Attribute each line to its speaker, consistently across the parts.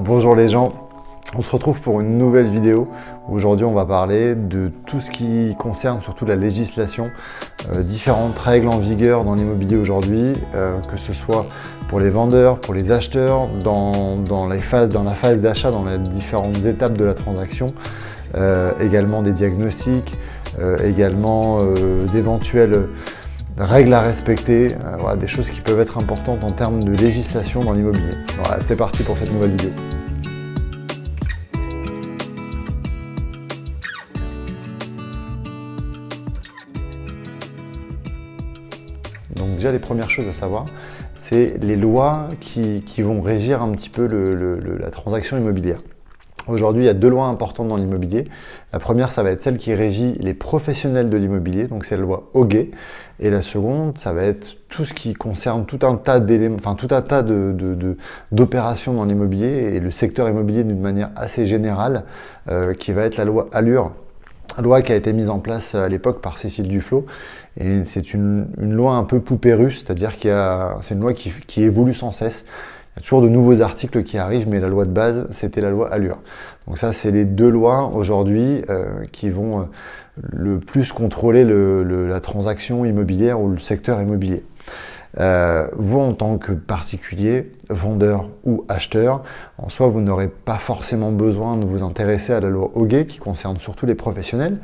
Speaker 1: Bonjour les gens, on se retrouve pour une nouvelle vidéo. Aujourd'hui on va parler de tout ce qui concerne surtout la législation, différentes règles en vigueur dans l'immobilier aujourd'hui, que ce soit pour les vendeurs, pour les acheteurs, dans la phase d'achat, dans les différentes étapes de la transaction, également des diagnostics, également d'éventuelles règles à respecter, voilà, des choses qui peuvent être importantes en termes de législation dans l'immobilier. Voilà, c'est parti pour cette nouvelle vidéo. Donc déjà les premières choses à savoir, c'est les lois qui vont régir un petit peu la transaction immobilière. Aujourd'hui, il y a deux lois importantes dans l'immobilier. La première, ça va être celle qui régit les professionnels de l'immobilier, donc c'est la loi Hoguet. Et la seconde, ça va être tout ce qui concerne tout un tas d'éléments, enfin tout un tas d'opérations dans l'immobilier et le secteur immobilier d'une manière assez générale, qui va être la loi Allure. Loi qui a été mise en place à l'époque par Cécile Duflot. Et c'est une loi un peu poupée russe, c'est-à-dire c'est une loi qui évolue sans cesse. Il y a toujours de nouveaux articles qui arrivent, mais la loi de base, c'était la loi Allure. Donc ça, c'est les deux lois aujourd'hui qui vont le plus contrôler la transaction immobilière ou le secteur immobilier. Vous, en tant que particulier, vendeur ou acheteur, en soi, vous n'aurez pas forcément besoin de vous intéresser à la loi Hoguet, qui concerne surtout les professionnels.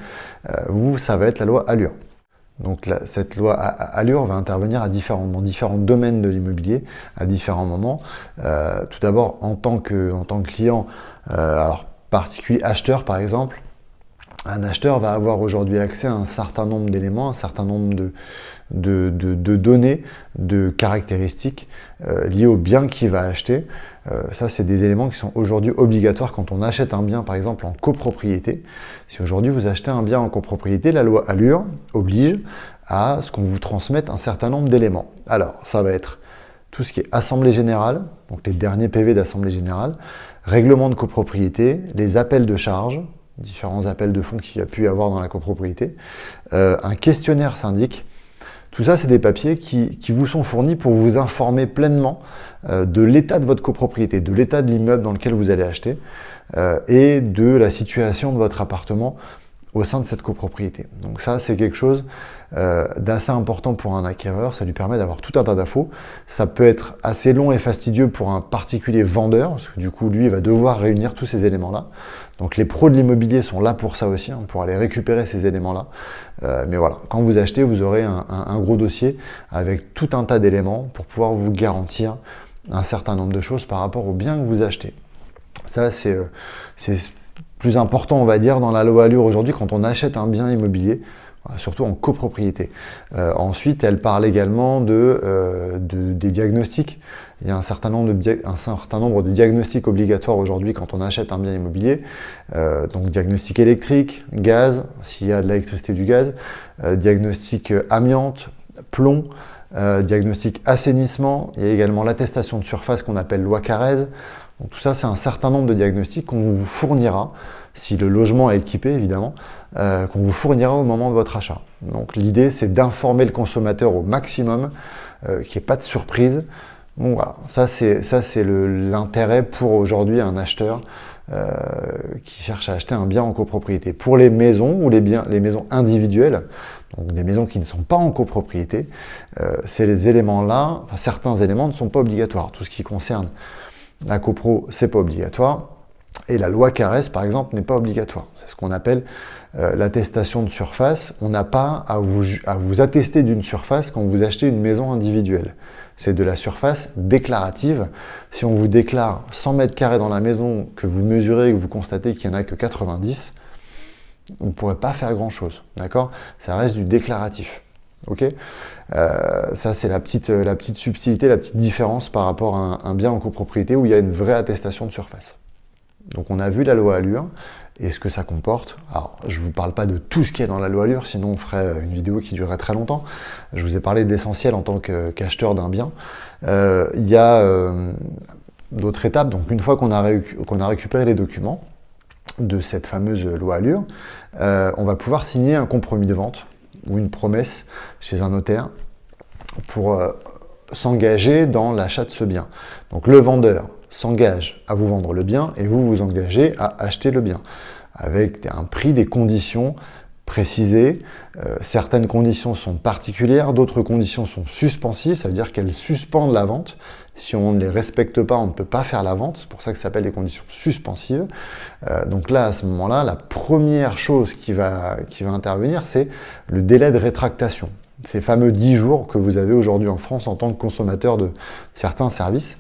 Speaker 1: Vous, ça va être la loi Allure. Donc cette loi Allure va intervenir dans différents domaines de l'immobilier, à différents moments. Tout d'abord, en tant que client, alors particulier acheteur par exemple, un acheteur va avoir aujourd'hui accès à un certain nombre d'éléments, un certain nombre de données, de caractéristiques liées au bien qu'il va acheter. Ça, c'est des éléments qui sont aujourd'hui obligatoires quand on achète un bien, par exemple en copropriété. Si aujourd'hui vous achetez un bien en copropriété, la loi Allure oblige à ce qu'on vous transmette un certain nombre d'éléments. Alors, ça va être tout ce qui est assemblée générale, donc les derniers PV d'assemblée générale, règlement de copropriété, les appels de charges, différents appels de fonds qu'il y a pu y avoir dans la copropriété, un questionnaire syndic. Tout ça, c'est des papiers qui vous sont fournis pour vous informer pleinement de l'état de votre copropriété, de l'état de l'immeuble dans lequel vous allez acheter et de la situation de votre appartement au sein de cette copropriété. Donc ça, c'est quelque chose d'assez important pour un acquéreur. Ça lui permet d'avoir tout un tas d'infos. Ça peut être assez long et fastidieux pour un particulier vendeur, parce que du coup, lui, il va devoir réunir tous ces éléments-là. Donc les pros de l'immobilier sont là pour ça aussi, pour aller récupérer ces éléments-là. Mais voilà, quand vous achetez, vous aurez un gros dossier avec tout un tas d'éléments pour pouvoir vous garantir un certain nombre de choses par rapport au bien que vous achetez. Ça, c'est plus important, on va dire, dans la loi Allure aujourd'hui quand on achète un bien immobilier, surtout en copropriété. Ensuite, elle parle également des diagnostics. Il y a un certain nombre de diagnostics obligatoires aujourd'hui quand on achète un bien immobilier. Donc diagnostic électrique, gaz, s'il y a de l'électricité, du gaz, diagnostic amiante, plomb, diagnostic assainissement. Il y a également l'attestation de surface qu'on appelle loi Carrez. Donc, tout ça, c'est un certain nombre de diagnostics qu'on vous fournira, si le logement est équipé évidemment, qu'on vous fournira au moment de votre achat. Donc l'idée, c'est d'informer le consommateur au maximum, qu'il n'y ait pas de surprise. Donc voilà, ça c'est l'intérêt pour aujourd'hui un acheteur qui cherche à acheter un bien en copropriété. Pour les maisons ou les maisons individuelles, donc des maisons qui ne sont pas en copropriété, ces éléments-là, certains éléments ne sont pas obligatoires. Tout ce qui concerne la copro, c'est pas obligatoire. Et la loi Carrez, par exemple, n'est pas obligatoire. C'est ce qu'on appelle l'attestation de surface. On n'a pas à vous attester d'une surface quand vous achetez une maison individuelle. C'est de la surface déclarative. Si on vous déclare 100 mètres carrés dans la maison, que vous mesurez et que vous constatez qu'il n'y en a que 90, vous ne pourrez pas faire grand-chose. D'accord ? Ça reste du déclaratif. Ok, ça c'est la petite subtilité, la petite différence par rapport à un bien en copropriété où il y a une vraie attestation de surface. Donc on a vu la loi Allure et ce que ça comporte. Alors je ne vous parle pas de tout ce qu'il y a dans la loi Allure, sinon on ferait une vidéo qui durerait très longtemps. Je vous ai parlé de l'essentiel en tant qu'acheteur d'un bien. Il y a d'autres étapes. Donc une fois qu'on a récupéré les documents de cette fameuse loi Allure, on va pouvoir signer un compromis de vente ou une promesse chez un notaire pour s'engager dans l'achat de ce bien. Donc le vendeur s'engage à vous vendre le bien et vous vous engagez à acheter le bien, avec un prix, des conditions précisées. Certaines conditions sont particulières, d'autres conditions sont suspensives, ça veut dire qu'elles suspendent la vente. Si on ne les respecte pas, on ne peut pas faire la vente, c'est pour ça que ça s'appelle des conditions suspensives. Donc là, à ce moment-là, la première chose qui va intervenir, c'est le délai de rétractation. Ces fameux 10 jours que vous avez aujourd'hui en France en tant que consommateur de certains services,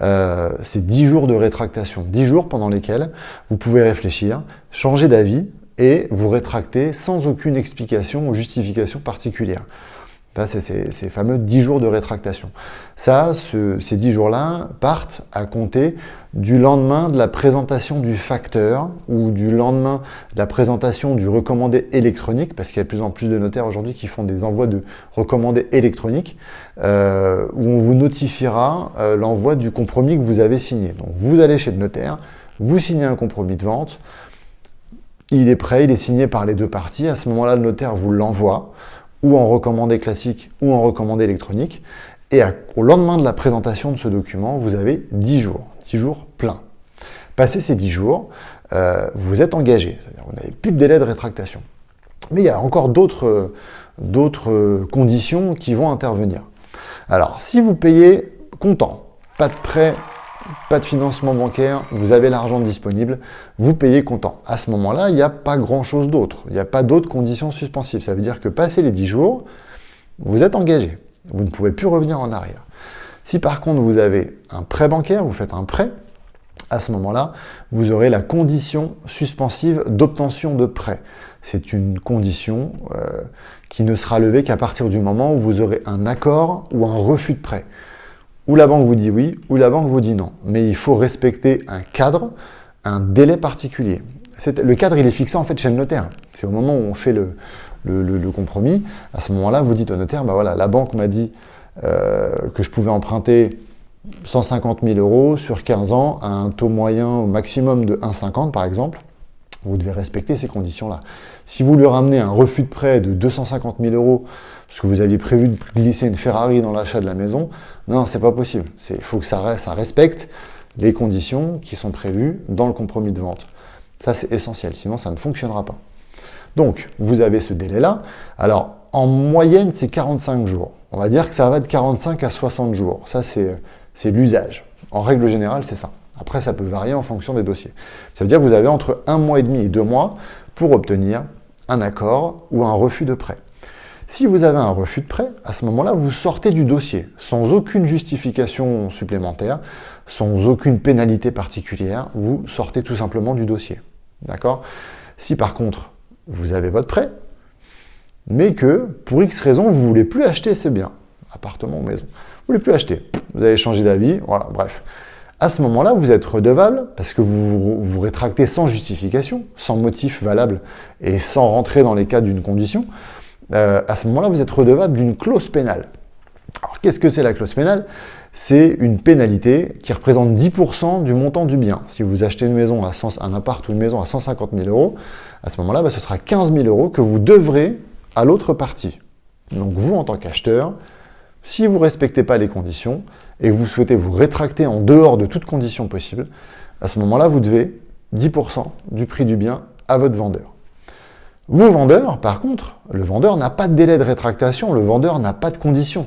Speaker 1: c'est 10 jours de rétractation. 10 jours pendant lesquels vous pouvez réfléchir, changer d'avis et vous rétracter sans aucune explication ou justification particulière. Ça, c'est ces fameux 10 jours de rétractation. Ça, ces 10 jours-là partent à compter du lendemain de la présentation du facteur ou du lendemain de la présentation du recommandé électronique, parce qu'il y a de plus en plus de notaires aujourd'hui qui font des envois de recommandés électroniques, où on vous notifiera l'envoi du compromis que vous avez signé. Donc vous allez chez le notaire, vous signez un compromis de vente, il est prêt, il est signé par les deux parties. À ce moment-là, le notaire vous l'envoie, ou en recommandé classique, ou en recommandé électronique. Et au lendemain de la présentation de ce document, vous avez 10 jours pleins. Passé ces 10 jours, vous êtes engagé, c'est-à-dire vous n'avez plus de délai de rétractation. Mais il y a encore d'autres conditions qui vont intervenir. Alors, si vous payez comptant, pas de prêt, pas de financement bancaire, vous avez l'argent disponible, vous payez comptant. À ce moment-là, il n'y a pas grand-chose d'autre. Il n'y a pas d'autres conditions suspensives. Ça veut dire que passé les 10 jours, vous êtes engagé. Vous ne pouvez plus revenir en arrière. Si par contre vous avez un prêt bancaire, vous faites un prêt, à ce moment-là, vous aurez la condition suspensive d'obtention de prêt. C'est une condition qui ne sera levée qu'à partir du moment où vous aurez un accord ou un refus de prêt. Ou la banque vous dit oui, ou la banque vous dit non. Mais il faut respecter un cadre, un délai particulier. Le cadre, il est fixé en fait chez le notaire. C'est au moment où on fait le compromis. À ce moment-là, vous dites au notaire, bah voilà, la banque m'a dit que je pouvais emprunter 150 000 euros sur 15 ans à un taux moyen au maximum de 1,50 par exemple. Vous devez respecter ces conditions-là. Si vous lui ramenez un refus de prêt de 250 000 euros parce que vous aviez prévu de glisser une Ferrari dans l'achat de la maison, non, c'est pas possible. Il faut que ça respecte les conditions qui sont prévues dans le compromis de vente. Ça, c'est essentiel, sinon ça ne fonctionnera pas. Donc, vous avez ce délai-là. Alors, en moyenne, c'est 45 jours. On va dire que ça va de 45 à 60 jours. Ça, c'est l'usage. En règle générale, c'est ça. Après, ça peut varier en fonction des dossiers. Ça veut dire que vous avez entre 1 mois et demi et 2 mois pour obtenir un accord ou un refus de prêt. Si vous avez un refus de prêt, à ce moment-là, vous sortez du dossier sans aucune justification supplémentaire, sans aucune pénalité particulière, vous sortez tout simplement du dossier. D'accord ? Si par contre, vous avez votre prêt, mais que pour X raison, vous ne voulez plus acheter ces biens, appartement ou maison, vous ne voulez plus acheter, vous avez changé d'avis, voilà, bref. À ce moment-là, vous êtes redevable parce que vous rétractez sans justification, sans motif valable et sans rentrer dans les cas d'une condition. À ce moment-là, vous êtes redevable d'une clause pénale. Alors, qu'est-ce que c'est la clause pénale ? C'est une pénalité qui représente 10% du montant du bien. Si vous achetez une maison, un appart ou une maison à 150 000 euros, à ce moment-là, ce sera 15 000 euros que vous devrez à l'autre partie. Donc vous, en tant qu'acheteur, si vous ne respectez pas les conditions et que vous souhaitez vous rétracter en dehors de toute condition possible, à ce moment-là, vous devez 10% du prix du bien à votre vendeur. Vous, vendeur, par contre, le vendeur n'a pas de délai de rétractation, le vendeur n'a pas de conditions.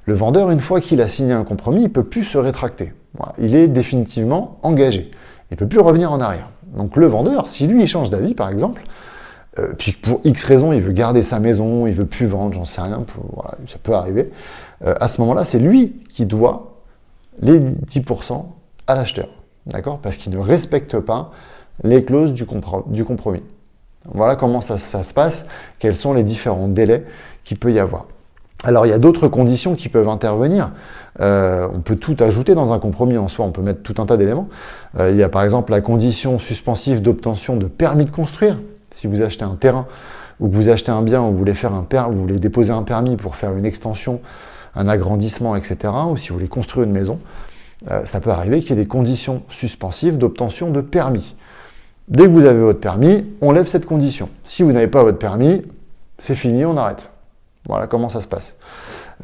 Speaker 1: Le vendeur, une fois qu'il a signé un compromis, il ne peut plus se rétracter. Voilà. Il est définitivement engagé. Il ne peut plus revenir en arrière. Donc le vendeur, si lui, il change d'avis, par exemple, puis pour X raison, il veut garder sa maison, il ne veut plus vendre, j'en sais rien, voilà, ça peut arriver, à ce moment-là, c'est lui qui doit les 10% à l'acheteur. D'accord ? Parce qu'il ne respecte pas les clauses du compromis. Voilà comment ça se passe, quels sont les différents délais qu'il peut y avoir. Alors, il y a d'autres conditions qui peuvent intervenir. On peut tout ajouter dans un compromis en soi, on peut mettre tout un tas d'éléments. Il y a par exemple la condition suspensive d'obtention de permis de construire. Si vous achetez un terrain ou que vous achetez un bien ou vous voulez déposer un permis pour faire une extension, un agrandissement, etc., ou si vous voulez construire une maison, ça peut arriver qu'il y ait des conditions suspensives d'obtention de permis. Dès que vous avez votre permis, on lève cette condition. Si vous n'avez pas votre permis, c'est fini, on arrête. Voilà comment ça se passe.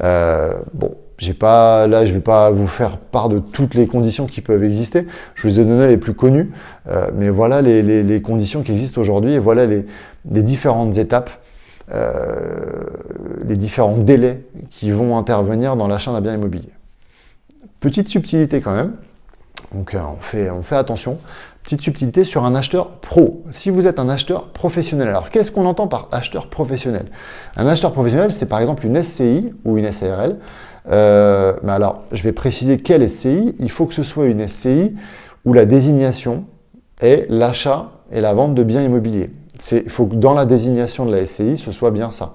Speaker 1: Bon, là, je ne vais pas vous faire part de toutes les conditions qui peuvent exister. Je vous ai donné les plus connues, mais voilà les conditions qui existent aujourd'hui et voilà les différentes étapes, les différents délais qui vont intervenir dans l'achat d'un bien immobilier. Petite subtilité quand même, donc on fait attention. Petite subtilité sur un acheteur pro. Si vous êtes un acheteur professionnel, alors qu'est-ce qu'on entend par acheteur professionnel? Un acheteur professionnel, c'est par exemple une SCI ou une SARL. Mais alors, je vais préciser quelle SCI. Il faut que ce soit une SCI où la désignation est l'achat et la vente de biens immobiliers. Il faut que dans la désignation de la SCI, ce soit bien ça.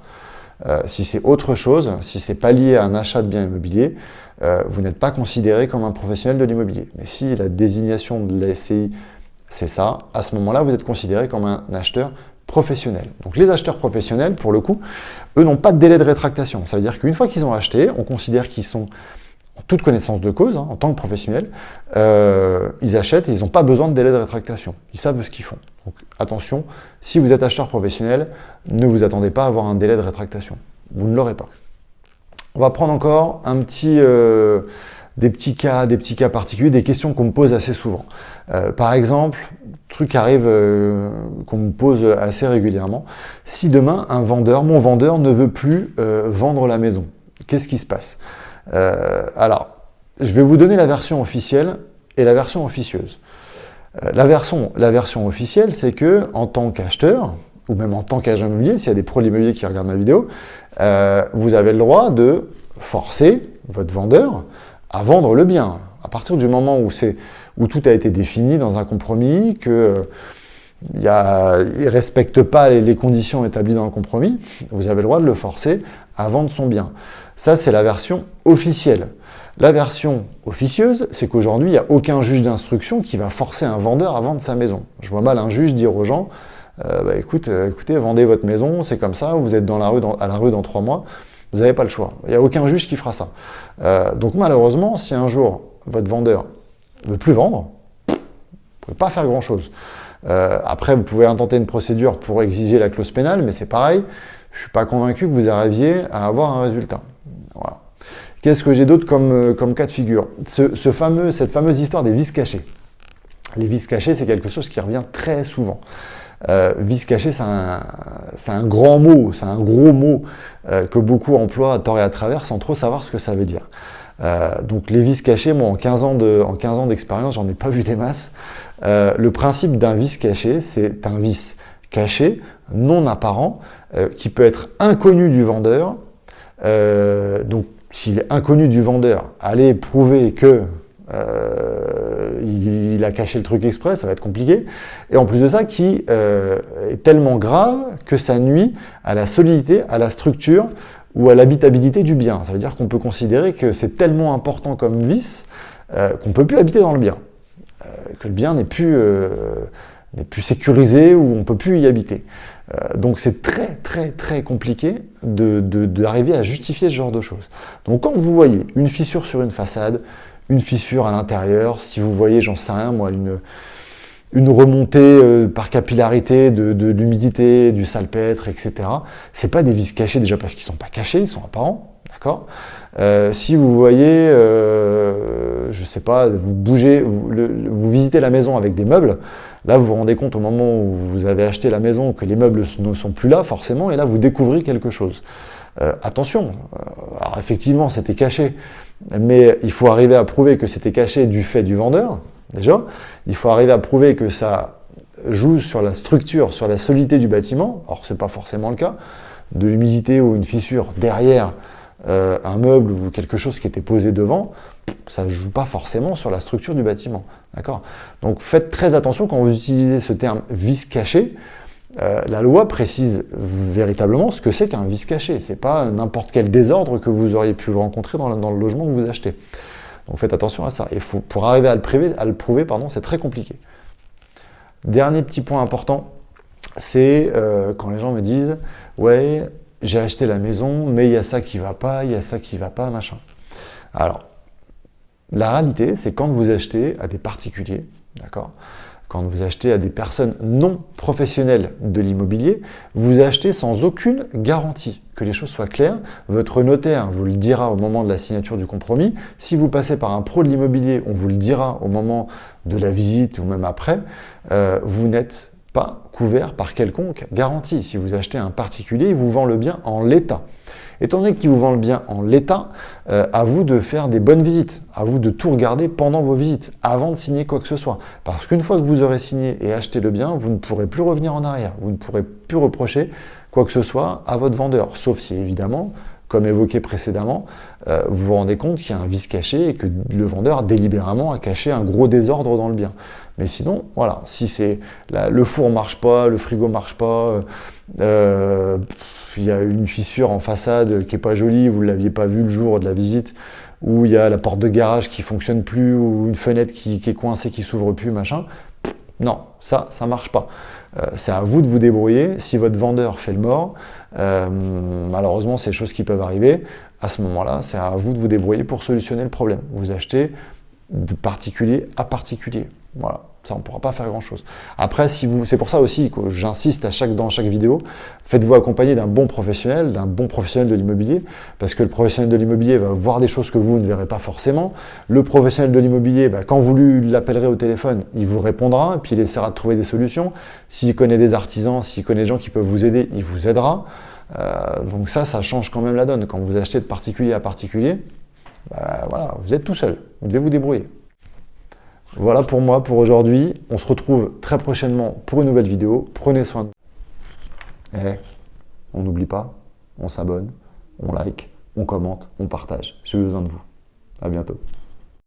Speaker 1: Si c'est autre chose, si c'est pas lié à un achat de biens immobiliers, vous n'êtes pas considéré comme un professionnel de l'immobilier. Mais si la désignation de la SCI, c'est ça, à ce moment-là, vous êtes considéré comme un acheteur professionnel. Donc les acheteurs professionnels, pour le coup, eux n'ont pas de délai de rétractation. Ça veut dire qu'une fois qu'ils ont acheté, on considère qu'ils sont en toute connaissance de cause, en tant que professionnels, ils achètent et ils n'ont pas besoin de délai de rétractation. Ils savent ce qu'ils font. Donc attention, si vous êtes acheteur professionnel, ne vous attendez pas à avoir un délai de rétractation. Vous ne l'aurez pas. On va prendre encore des petits cas particuliers, des questions qu'on me pose assez souvent. Par exemple, truc qui arrive, qu'on me pose assez régulièrement. Si demain, mon vendeur ne veut plus vendre la maison, qu'est-ce qui se passe? Alors, je vais vous donner la version officielle et la version officieuse. La version officielle, c'est que en tant qu'acheteur, ou même en tant qu'agent immobilier, s'il y a des pros de l'immobilier qui regardent ma vidéo, vous avez le droit de forcer votre vendeur à vendre le bien. À partir du moment où tout a été défini dans un compromis, qu'il ne respecte pas les conditions établies dans le compromis, vous avez le droit de le forcer à vendre son bien. Ça, c'est la version officielle. La version officieuse, c'est qu'aujourd'hui, il n'y a aucun juge d'instruction qui va forcer un vendeur à vendre sa maison. Je vois mal un juge dire aux gens, écoutez, vendez votre maison, c'est comme ça, vous êtes à la rue dans 3 mois, vous n'avez pas le choix. Il n'y a aucun juge qui fera ça. Donc malheureusement, si un jour, votre vendeur ne veut plus vendre, vous ne pouvez pas faire grand-chose. Après, vous pouvez intenter une procédure pour exiger la clause pénale, mais c'est pareil, je ne suis pas convaincu que vous arriviez à avoir un résultat. Voilà. Qu'est-ce que j'ai d'autre comme cas de figure? Cette fameuse histoire des vices cachés. Les vices cachés, c'est quelque chose qui revient très souvent. Vice caché, c'est un grand mot, c'est un gros mot que beaucoup emploient à tort et à travers sans trop savoir ce que ça veut dire. Donc les vices cachés, moi en 15 ans d'expérience, j'en ai pas vu des masses. Le principe d'un vice caché, c'est un vice caché, non apparent, qui peut être inconnu du vendeur. Donc s'il est inconnu du vendeur, allez prouver que il a caché le truc exprès, ça va être compliqué. Et en plus de ça, qui est tellement grave que ça nuit à la solidité, à la structure ou à l'habitabilité du bien. Ça veut dire qu'on peut considérer que c'est tellement important comme vice qu'on ne peut plus habiter dans le bien. Que le bien n'est plus sécurisé ou on ne peut plus y habiter. Donc c'est très compliqué d'arriver à justifier ce genre de choses. Donc quand vous voyez une fissure sur une façade, une fissure à l'intérieur, si vous voyez, j'en sais rien moi, une remontée par capillarité de l'humidité, du salpêtre, etc. C'est pas des vices cachés déjà parce qu'ils sont pas cachés, ils sont apparents, d'accord? Si vous voyez, je sais pas, vous bougez, vous visitez la maison avec des meubles, là vous vous rendez compte au moment où vous avez acheté la maison que les meubles ne sont plus là forcément, et là vous découvrez quelque chose. Attention, alors effectivement c'était caché, mais il faut arriver à prouver que c'était caché du fait du vendeur, déjà. Il faut arriver à prouver que ça joue sur la structure, sur la solidité du bâtiment. Or, ce n'est pas forcément le cas. De l'humidité ou une fissure derrière un meuble ou quelque chose qui était posé devant, ça ne joue pas forcément sur la structure du bâtiment. D'accord ? Donc, faites très attention quand vous utilisez ce terme vice caché. La loi précise véritablement ce que c'est qu'un vice caché. Ce n'est pas n'importe quel désordre que vous auriez pu rencontrer dans le logement que vous achetez. Donc faites attention à ça. Et pour arriver à le prouver, c'est très compliqué. Dernier petit point important, c'est quand les gens me disent « Ouais, j'ai acheté la maison, mais il y a ça qui ne va pas, il y a ça qui ne va pas, machin. » Alors, la réalité, c'est quand vous achetez à des particuliers, d'accord ? quand vous achetez à des personnes non professionnelles de l'immobilier, vous achetez sans aucune garantie. Que les choses soient claires, votre notaire vous le dira au moment de la signature du compromis. Si vous passez par un pro de l'immobilier, on vous le dira au moment de la visite ou même après, vous n'êtes pas couvert par quelconque garantie. Si vous achetez un particulier, il vous vend le bien en l'état. Étant donné qu'il vous vend le bien en l'état, à vous de faire des bonnes visites, à vous de tout regarder pendant vos visites, avant de signer quoi que ce soit. Parce qu'une fois que vous aurez signé et acheté le bien, vous ne pourrez plus revenir en arrière, vous ne pourrez plus reprocher quoi que ce soit à votre vendeur, sauf si évidemment, comme évoqué précédemment, vous vous rendez compte qu'il y a un vice caché et que le vendeur délibérément a caché un gros désordre dans le bien. Mais sinon, voilà, si c'est le four marche pas, le frigo marche pas, il y a une fissure en façade qui est pas jolie, vous ne l'aviez pas vu le jour de la visite, ou il y a la porte de garage qui fonctionne plus, ou une fenêtre qui est coincée, qui s'ouvre plus, machin, non, ça marche pas. C'est à vous de vous débrouiller. Si votre vendeur fait le mort, malheureusement, c'est des choses qui peuvent arriver. À ce moment-là, c'est à vous de vous débrouiller pour solutionner le problème. Vous achetez de particulier à particulier. Voilà, ça, on ne pourra pas faire grand-chose. Après, c'est pour ça aussi que j'insiste dans chaque vidéo, faites-vous accompagner d'un bon professionnel de l'immobilier, parce que le professionnel de l'immobilier va voir des choses que vous ne verrez pas forcément. Le professionnel de l'immobilier, quand vous l'appellerez au téléphone, il vous répondra, et puis il essaiera de trouver des solutions. S'il connaît des artisans, s'il connaît des gens qui peuvent vous aider, il vous aidera. Donc ça change quand même la donne. Quand vous achetez de particulier à particulier, voilà, vous êtes tout seul, vous devez vous débrouiller. Voilà pour moi, pour aujourd'hui. On se retrouve très prochainement pour une nouvelle vidéo. Prenez soin de vous. Et on n'oublie pas, on s'abonne, on like, on commente, on partage. J'ai besoin de vous. À bientôt.